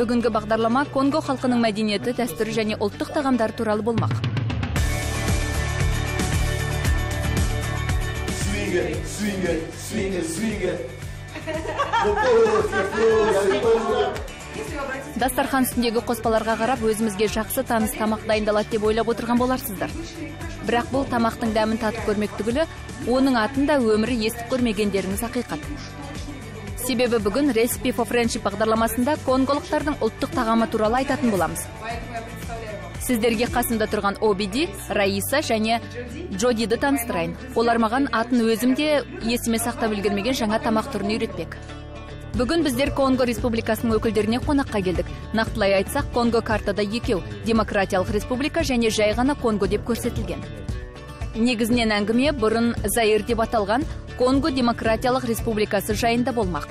Бүгүнкү бағдарлама Конго халкынын мәдениети, дәстүрү және ұлттық тағамдар туралы болмақ. Дастархан үстіндегі қоспаларға қарап, өзімізге жақсы таныс тамақ дайындалады деп ойлап отырған боларсыздар. Бірақ бұл тамақтың дәмін татып көрмек түгілі, оның атында өмірі естіп көрмегендеріңіз ақиқат. Себебі бүгін Recipe for Friendship бағдарламасында конголықтардың ұлттық тағамы туралы айтатын боламыз. Сіздерге қасымда тұрған Обиди, Раиса және Джодиді таныстырайын. Олар маған атын өзімде есіме сақтап үлгермеген жаңа тамақ түрін үйретпек. Бүгін біздер Конго Республикасының өкілдеріне қонаққа келдік. Нақтылай айтсақ, Конго картада екеу, Демократиялық Республика және жай ғана Конго деп көрсетілген. Негізінен әңгіме бұрын Заир деп аталған Конго Демократиялық Республикасы жайында болмақ.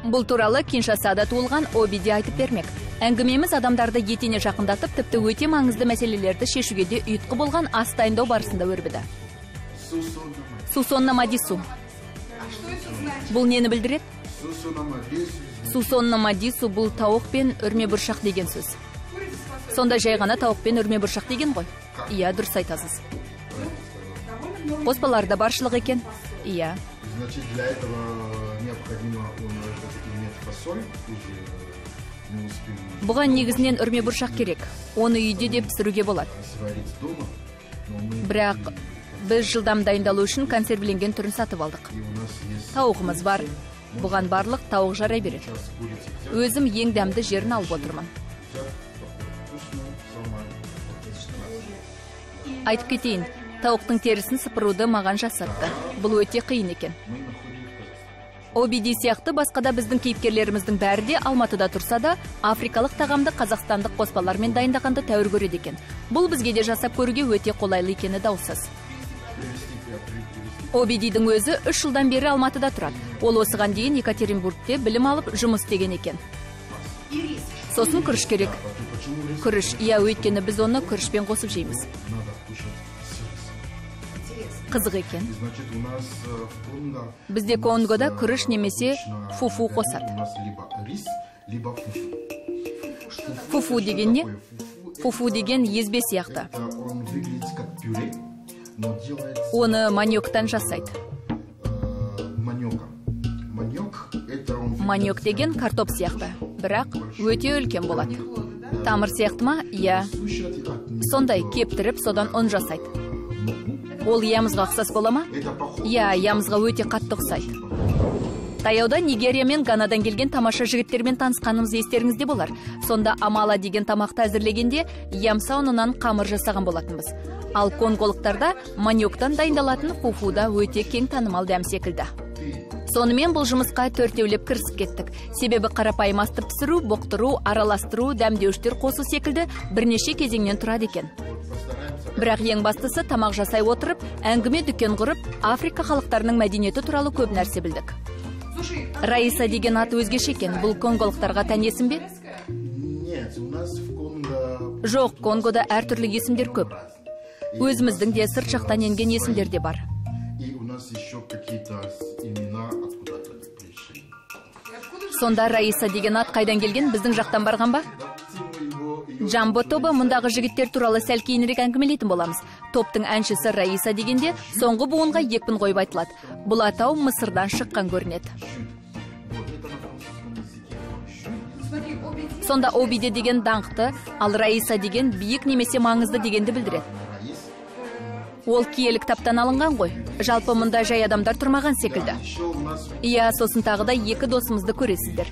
Бұл туралы Киншасада туылған Обиди айтып бермек. Әңгімеміз адамдарды етене жақындатып, тіпті өте маңызды мәселелерді шешуге де ұйытқы болған ас дайындау барысында өрбіді. Сусонна мадису. Бұл нені білдіреді? Сусонна мадису бұл тауық пен үрме бұршақ деген сөз. Сонда жай ғана тауық пен үрме бұршақ деген ғой? Иә, дұрыс айтасыз. Қоспаларда баршылық екен? Иә. Бұған негізінен үрме бұршақ керек. Оны үйде де пісіруге болады. Бірақ біз жылдам дайындалу үшін консервіленген түрін сатып алдық. Тауығымыз бар. Бұған барлық тауық жарай береді. Өзім ең дәмді жерін алып отырмын. Айтып кетейін, тауықтың терісін сыпыруды маған жасатты. Бұл өте қиын екен. Обиди сияқты басқада біздің кейіпкерлеріміздің бәрі де Алматыда тұрса да, африкалық тағамды қазақстандық қоспалармен дайындағанды тәуір көреді екен. Бұл бізге де жасап көруге өте қолайлы екені даусыз. Обидидің өзі 3 жылдан бері Алматыда тұрады. Ол осыған дейін Екатеринбургте білім алып жұмыс істеген екен. Сосын күріш керек. Күріш, иә, өйткені біз оны күрішпен қосып жейміз. Қызық екен. Бізде Конгода күріш немесе фуфу қосады. Фуфу деген не? Фуфу деген езбе сияқты. Оны маниоктан жасайды. Маниок деген картоп сияқты, бірақ өте үлкен болады. Тамыр сияқты ма? Иә. Сондай кептіріп, содан ұн жасайды. Ол ямызға ұқсас бола ма? Иә, ямызға өте қатты ұқсайды. Таяуда Нигерия мен Ганадан келген тамаша жігіттермен танысқанымыз естеріңізде болар. Сонда амала деген тамақты әзірлегенде ямса ұнынан қамыр жасаған болатынбыз. Ал конголықтарда маниоктан дайындалатын фуфуда өте кең танымал дәм секілді. Сонымен бұл жұмысқа төртеулеп кірісіп кеттік. Себебі қарапайым асты пісіру, боқтыру, араластыру, дәмдеуіштер қосу секілді бірнеше кезеңнен тұрады екен. Бірақ ең бастысы тамақ жасай отырып, әңгіме дүкен құрып, Африка халықтарының мәдениеті туралы көп нәрсе білдік. Раиса деген аты өзгеше екен. Бұл конголықтарға тән есім бе? Жоқ, Конгода әртүрлі есімдер көп. Өзіміздің де сырт жақтан енген есімдер де бар. Сонда Раиса деген ат қайдан келген, біздің жақтан барған ба? Джамбо тобы мұндағы жігіттер туралы сәл кейінірек әңгімелейтін боламыз. Топтың әншісі Раиса дегенде соңғы буынға екпін қойып айтылады. Бұл атау Мысырдан шыққан көрінеді. Сонда Обиди деген даңқты, ал Раиса деген биік немесе маңызды дегенді білдіреді. Ол киелі кітаптан алынған ғой. Жалпы мұнда жай адамдар тұрмаған секілді. Иә, сосын тағы да 2 досымызды көресіздер.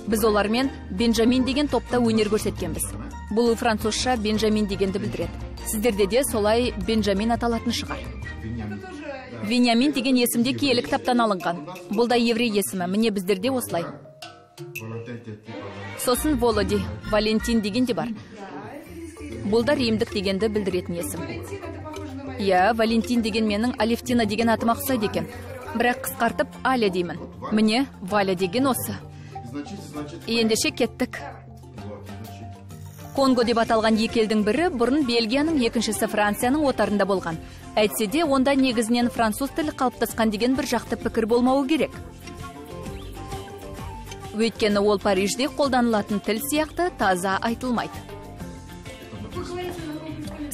Біз олармен Бенджамин деген топта өнер көрсеткенбіз. Бұл французша Бенджамин дегенді білдіреді. Сіздерде де солай Бенджамин аталатын шығар. Вениамин деген есімде киелі кітаптан алынған. Бұл да еврей есімі, міне біздерде осылай. Сосын Володи, Валентин деген де бар. Бұл да римдік дегенді білдіретін есім. Иә, Валентин деген менің Алевтина деген атыма ұқсайды екен. Бірақ қысқартып Аля деймін. Міне, Валя деген осы. Ендеше кеттік. Конго деп аталған екі елдің бірі бұрын Бельгияның, екіншісі Францияның отарында болған. Әйтсе де, онда негізінен француз тілі қалыптасқан деген бір жақты пікір болмауы керек. Өйткені ол Парижде қолданылатын тіл сияқты таза айтылмайды.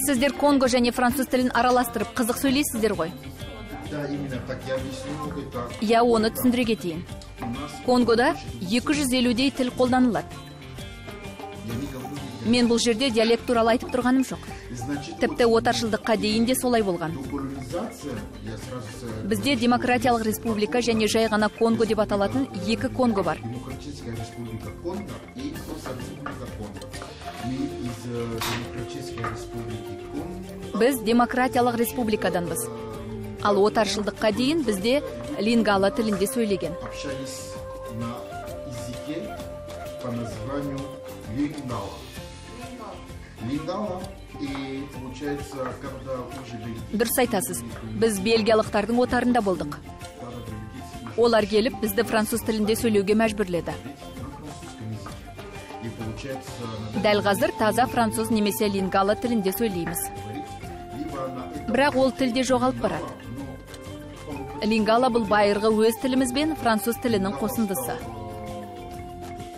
Сіздер Конго және француз тілін араластырып қызық сөйлейсіздер ғой. Я оны түсіндіре кетейін. Конгода 250-дей тіл қолданылады. Мен бұл жерде диалект туралы айтып тұрғаным жоқ. Тіпті отаршылдыққа дейін де солай болған. Бізде Демократиялық республика және жай ғана Конго деп аталатын екі Конго бар. Біз Демократиялық республикаданбыз. Ал отаршылдыққа дейін бізде лингала тілінде сөйлеген. Дұрыс айтасыз, біз бельгиялықтардың отарында болдық. Олар келіп, бізді француз тілінде сөйлеуге мәжбүрледі. Дәл қазір таза француз немесе лингала тілінде сөйлейміз. Бірақ ол тілде жоғалып барады. Лингала бұл байырғы өз тілімізбен француз тілінің қосындысы.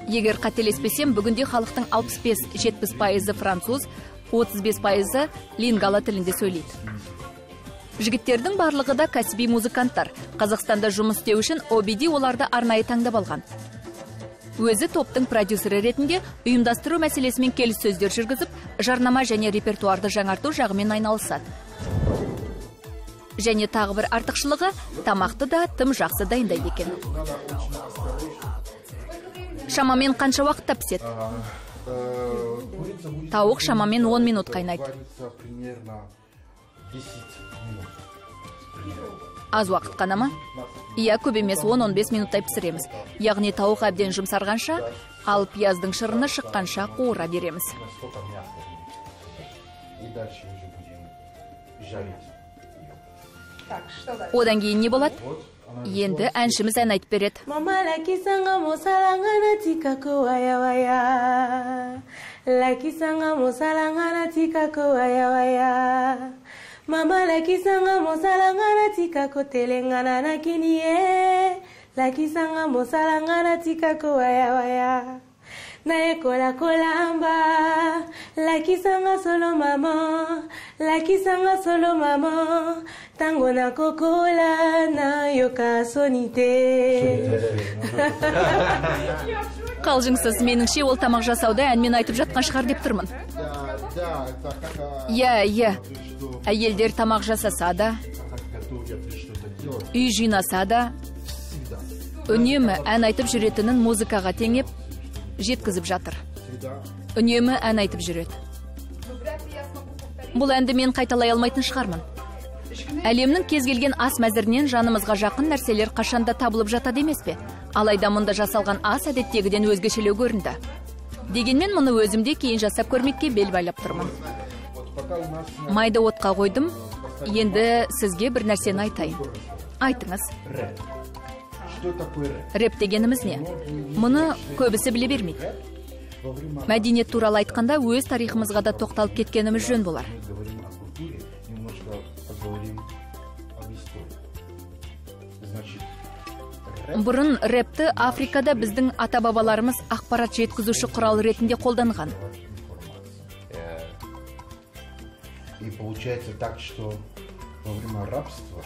Егер қателеспесем, бүгінде халықтың 65-70% француз, 35% лингала тілінде сөйлейді. Жігіттердің барлығы да кәсіби музыканттар. Қазақстанда жұмыс істеу үшін OBD оларды арнайы таңдап алған. Өзі топтың продюсері ретінде ұйымдастыру мәселесімен келіссөздер жүргізіп, жарнама және репертуарды жаңарту жағымен айналысады. Және тағы бір артықшылығы, тамақты да тым жақсы дайындайды екен. Шамамен қанша уақытта піседі? Тауық шамамен 10 минут қайнайды. Аз уақыт қана ма? Иә, көп емес, 10-15 минуттай пісіреміз. Яғни тауық әбден жұмсарғанша, ал пияздың шырыны шыққанша қуыра береміз. Одан кейін не болады? Енді әншіміз ән айтып береді. Мама лакисanga mosalangana tikako waya waya. Lakisanga mosalangana tikako waya waya. Mama lakisanga mosalangana tikako telengana na kiniye. Lakisanga mosalangana tikako waya waya. Nae kola kolamba. Lakisanga solo mama. Lakisanga solo mama. Tango na kokola na yoka sonite. Қалжыңсыз, меніңше ол тамақ жасауды әнмен айтып жатқан шығар деп тұрмын. Иә. Әйелдер тамақ жасаса да, үй жинаса да, үнемі ән айтып жүретінін музыкаға теңеп, жеткізіп жатыр. Үнемі ән айтып жүреді. Бұл әнді мен қайталай алмайтын шығармын. Әлемнің кез келген ас мәзірінен жанымызға жақын нәрселер қашанда табылып жатады емес пе? Алайда мұнда жасалған ас әдеттегіден өзгешелеу көрінді. Дегенмен мұны өзімде кейін жасап көрмекке бел байлап тұрмын. Майды отқа қойдым. Енді сізге бір нәрсені айтайын. Айтыңыз. Рэп дегеніміз не? Мұны көбісі біле бермейді. Мәдениет туралы айтқанда өз тарихымызға да тоқталып кеткеніміз жөн болар. Бұрын рэпті Африкада біздің ата-бабаларымыз ақпарат жеткізуші құрал ретінде қолданған. И получается так, что во время рабства,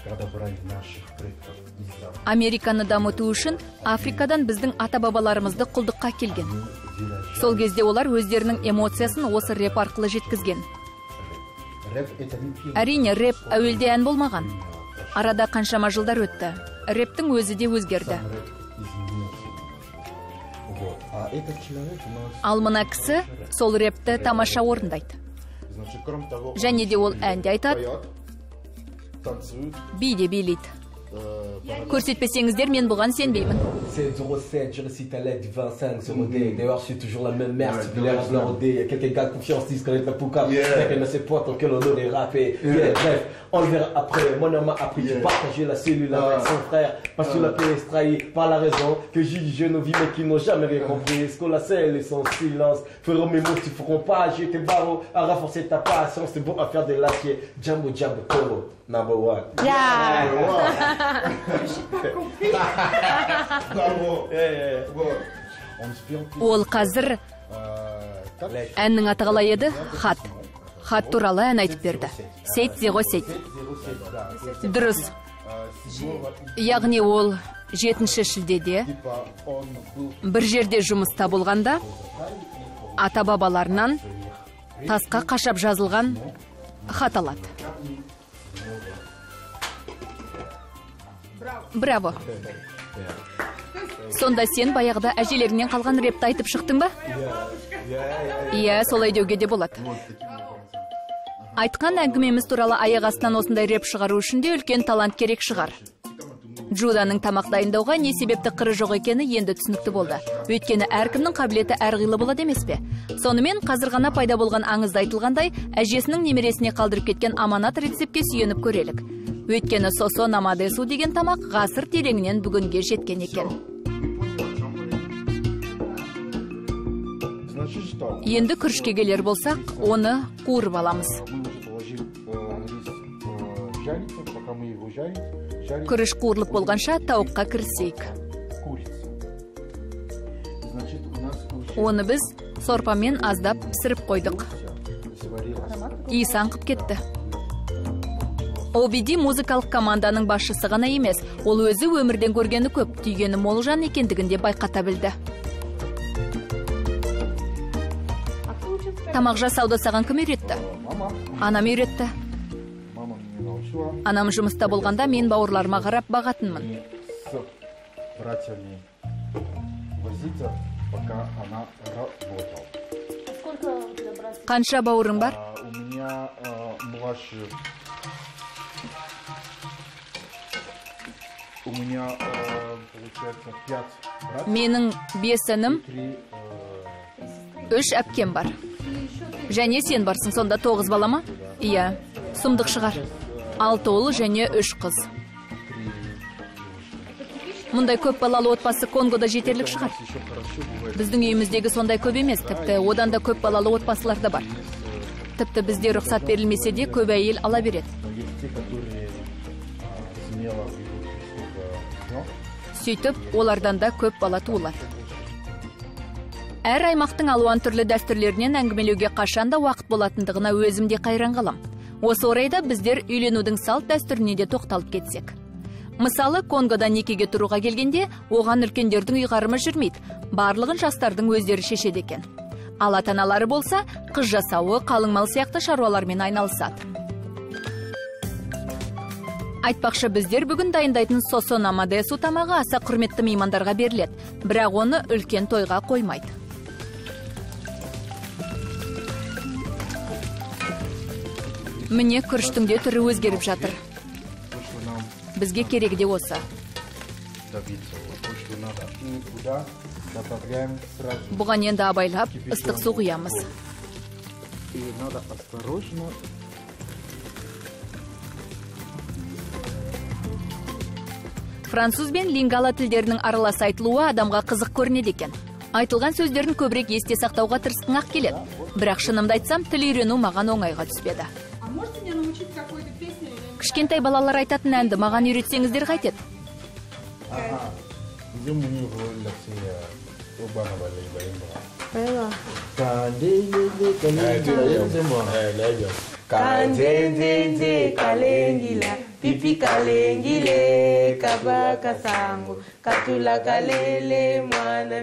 когда брали наших предков из Африки, Американы дамыту үшін Африкадан біздің ата-бабаларымызды құлдыққа келген. Сол кезде олар өздерінің эмоциясын осы рэп арқылы жеткізген. Әрине, рэп әуелде ән болмаған. Арада қаншама жылдар өтті. Рэптің өзі де өзгерді. Ал мына кісі сол рэпті тамаша орындайды. Және де ол әнде айтады, би де билейді. Көрсетпесеңіздер, мен бұған сенбеймін. 7,07 €, je récite à l'aide du 25 sur OD. D'ailleurs, je suis toujours la même merde, c'est l'air à blanc OD. Y'a quelqu'un qui a confiance, il se connaît pas pour cap. Quelqu'un ne sait pas tant que l'on est rappé. Bref, on le verra après. Mon homme m'a appris de partager la cellule avec son frère. Parce que la paix est trahie par la raison. Que juge nos vies, mais qui n'ont jamais rien compris. Ce qu'on la scelle et son silence. Feront mes mots, tu feront pas. J'ai tes barreaux à renforcer ta patience. C'est bon à faire de l'acier. Jambo, jambo, koro. Number one. Yeah. Ол қазір әннің аты қалай еді? Хат. Хат туралы ән айтып берді. Сет зего сет. Дұрыс. Яғни ол 7 шілдеде бір жерде жұмыста болғанда ата бабаларынан тасқа қашап жазылған хат алады. Браво. Сонда сен баяғыда әжелеріңнен қалған репті айтып шықтың ба? Иә, солай деуге де болады. Айтқан әңгімеміз туралы аяқ астынан осындай реп шығару үшін де үлкен талант керек шығар. Джуданың тамақ дайындауға не себепті қыры жоқ екені енді түсінікті болды. Өйткені әркімнің қабілеті әрқилы болады емес пе? Сонымен қазір ғана пайда болған аңызда айтылғандай, әжесінің немересіне қалдырып кеткен аманат рецептке сүйеніп көрелік. Өйткені сосо намадесу деген тамақ ғасыр тереңінен бүгінге жеткен екен. Енді күрішке келер болсақ, оны қуырып аламыз. Күріш қуырылып болғанша тауыққа кірісейік. Оны біз сорпамен аздап пісіріп қойдық. Иісі аңқып кетті. OBD музыкалық команданың басшысы ғана емес, ол өзі өмірден көргені көп, түйгені мол жан екендігінде байқата білді. Тамақ жасауды саған кім үйретті? Анам үйретті. Анам жұмыста болғанда мен бауырларыма қарап бағатынмын. Қанша бауырың бар? Менің 5 інім, 3 әпкем бар. Және сен барсың, сонда 9 бала ма? Иә, сұмдық шығар. 6 ұл және 3 қыз. Мұндай көп балалы отбасы Конгода жетерлік шығар. Біздің үйіміздегі сондай көп емес, тіпті одан да көп балалы отбасылар да бар. Тіпті бізде рұқсат берілмесе де көп әйел ала береді. Сөйтіп, олардан да көп бала туылады. Әр аймақтың алуан түрлі дәстүрлерінен әңгімелеуге қашанда уақыт болатындығына өзімде қайран қалам. Осы орайда біздер үйленудің салт дәстүріне де тоқталып кетсек. Мысалы, Конгода некеге тұруға келгенде, оған үлкендердің ұйғарымы жүрмейді. Барлығын жастардың өздері шешеді екен. Ал ата-аналары болса, қыз жасауы, қалың мал сияқты шаруалармен айналысады. Айтпақшы, біздер бүгін дайындайтын сосо намадесу тамағы аса құрметті меймандарға беріледі, бірақ оны үлкен тойға қоймайды. Міне күріштің де түрі өзгеріп жатыр. Бізге керек де осы. Бұған енді абайлап, ыстық су құямыз. Француз бен лингала тілдерінің аралас айтылуы адамға қызық көрінеді екен. Айтылған сөздерін көбірек есте сақтауға тырысқың ақ келеді. Бірақ шынымды айтсам, тіл үйрену маған оңайға түспеді. Кішкентай балалар айтатын әнді маған үйретсеңіздер қайтеді? Kanjenjenje kalengila, pipi kalengile, kabaka sangu, katula kalele, mwana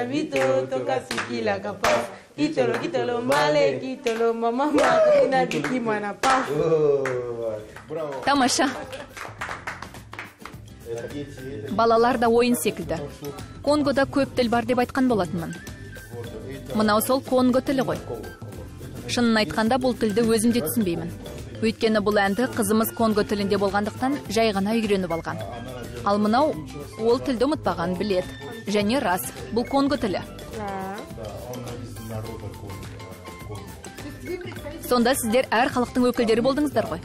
bitoto, kasikila kapas, kitolo male, kitolo mama, matina diki mwana pa. Тамаша. Балалар да ойын секілді. Конгода көп тіл бар деп айтқан болатынмын. Мынау сол Конго тілі ғой. Шынын айтқанда бұл тілді өзім де түсінбеймін. Өйткені бұл әнді қызымыз Конго тілінде болғандықтан жай ғана үйреніп алған. Ал мынау ол тілді ұмытпаған біледі. Және рас, бұл Конго тілі. Сонда сіздер әр халықтың өкілдері болдыңыздар ғой.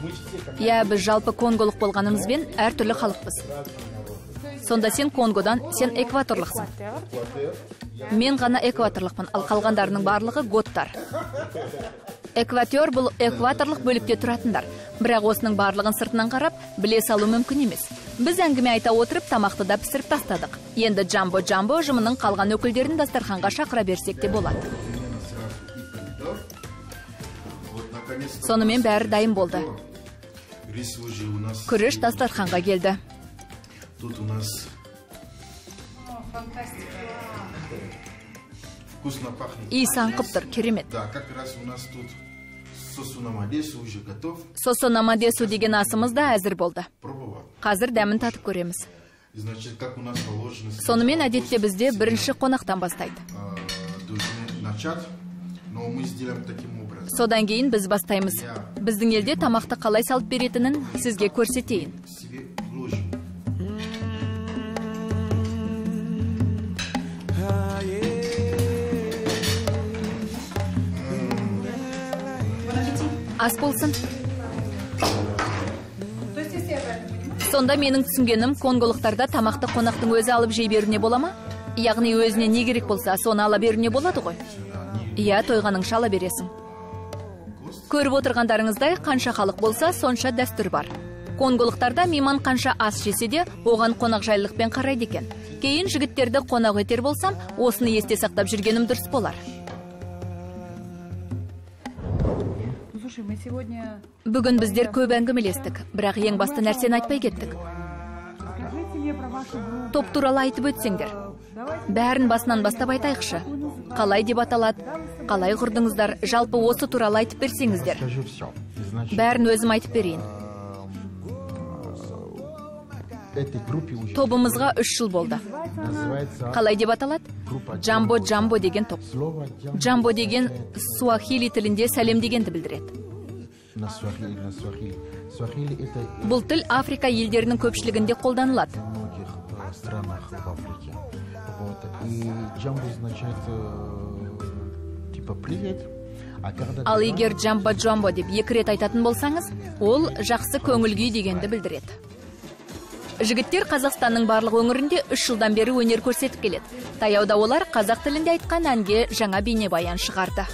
Я, біз жалпы конголық болғанымызбен әр түрлі халықпыз. Сонда сен Конгодан, сен экваторлықсың. Мен ғана экваторлықпын, ал қалғандарының барлығы готтар. Экватор бұл экваторлық бөлікте тұратындар. Бірақ осының барлығын сыртынан қарап, біле салу мүмкін емес. Біз әңгіме айта отырып, тамақты да пісіріп тастадық. Енді Джамбо ұжымының қалған өкілдерін дастарханға шақыра берсек те болады. Сонымен бәрі дайын болды. Күріш дастарханға келді. Тут у нас вкусно пахнет. Иісі аңқып тұр, керемет. Да, как раз у нас тут сосунамадесу уже готов. Сосунамадесу деген асымыз да әзір болды. Пробовал. Қазір дәмін татып көреміз. Значит, как у нас положено. Сонымен әдетте бізде бірінші қонақтан бастайды. Должны начать, но мы сделаем таким образом. Содан кейін біз бастаймыз. Біздің елде тамақты қалай салып беретінін сізге көрсетейін. Себе ложим. Ас болсын. Сонда менің түсінгенім, конголықтарда тамақты қонақтың өзі алып жей беруіне бола ма? Яғни өзіне не керек болса, соны ала беруіне болады ғой. Иә, тойғаныңша ала бересің. Көріп отырғандарыңыздай, қанша халық болса, сонша дәстүр бар. Конголықтарда мейман қанша ас жесе де, оған қонақжайлықпен қарайды екен. Кейін жігіттерді қонақ етер болсам, осыны есте сақтап жүргенім дұрыс болар. Бүгін біздер көп әңгімелестік, бірақ ең басты нәрсені айтпай кеттік. Топ туралы айтып өтсеңдер. Бәрін басынан бастап айтайықшы. Қалай деп аталады, қалай құрдыңыздар, жалпы осы туралы айтып берсеңіздер. Бәрін өзім айтып берейін. Тобымызға 3 жыл болды. Қалай деп аталады? Джамбо деген топ. Джамбо деген суахили тілінде сәлем дегенді білдіреді. Бұл тіл Африка елдерінің көпшілігінде қолданылады. Ал егер джамбо деп 2 рет айтатын болсаңыз, ол жақсы көңіл күй дегенді білдіреді. Жігіттер Қазақстанның барлық өңірінде 3 жылдан бері өнер көрсетіп келеді. Таяуда олар қазақ тілінде айтқан әнге жаңа бейнебаян шығарды.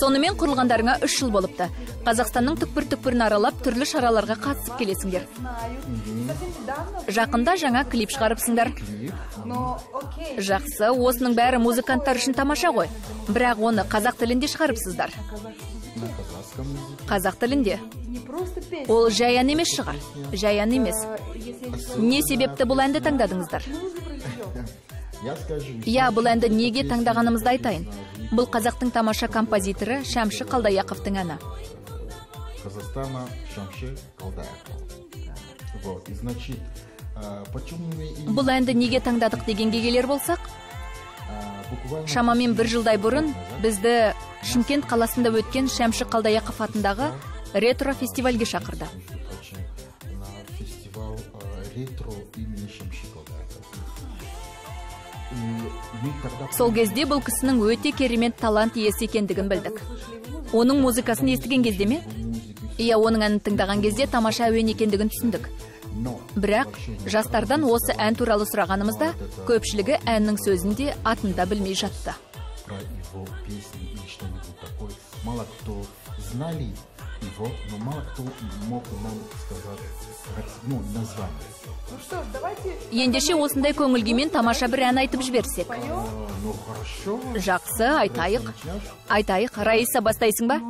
Сонымен құрылғандарыңа 3 жыл болыпты. Қазақстанның түкпір-түкпірін аралап, түрлі шараларға қатысып келесіңдер. Жақында жаңа клип шығарыпсыңдар. Жақсы, осының бәрі музыканттар үшін тамаша ғой. Бірақ оны қазақ тілінде шығарыпсыздар. Қазақ тілінде. Ол жаян емес шығар. Жаян емес. Не себепті бұл әнді таңдадыңыздар? Я, бұл әнді неге таңдағанымызды айтайын. Бұл қазақтың тамаша композиторы Шәмші Қалдаяқовтың әні. Казахстана Шәмші Қалдаяқов. Бұл әнді неге таңдадық дегенге келер болсақ, шамамен 1 жылдай бұрын бізді Шымкент қаласында өткен Шәмші Қалдаяқов атындағы ретро фестивальге шақырды. Сол кезде бұл кісінің өте керемет талант иесі екендігін білдік. Оның музыкасын естіген кезде ме? Иә, оның әнін тыңдаған кезде тамаша әуен екендігін түсіндік. Бірақ жастардан осы ән туралы сұрағанымызда, көпшілігі әннің сөзінде атында білмей жатты. Ендеше осындай көңілгімен тамаша бір ән айтып жіберсек. Жақсы, айтайық. Айтайық, Раиса, бастайсың ба?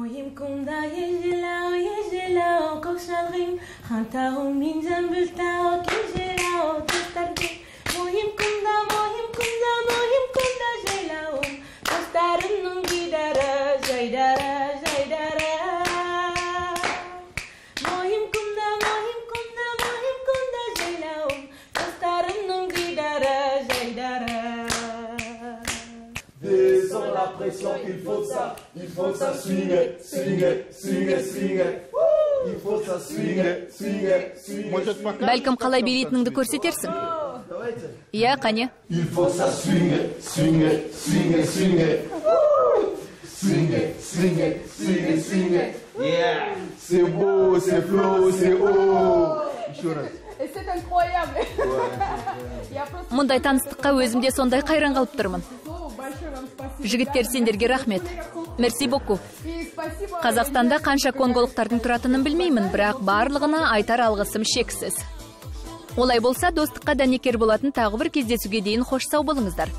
Il faut ça swinguer, swinguer, swinguer, swinguer. Il faut ça swinguer, swinguer, swinguer. Бәлкім қалай билейтініңді көрсетерсің? Иә, қане. Il faut ça swinguer, swinguer, swinguer, swinguer. Swinguer, swinguer, swinguer, swinguer. Yeah. C'est beau, c'est flow, c'est haut. C'est incroyable. Мұндай таныстыққа өзімде сондай қайран қалып тұрмын. Жігіттер, сендерге рахмет. Мерси боку. Қазақстанда қанша конголықтардың тұратынын білмеймін, бірақ барлығына айтар алғысым шексіз. Олай болса, достыққа дәнекер болатын тағы бір кездесуге дейін қош сау болыңыздар.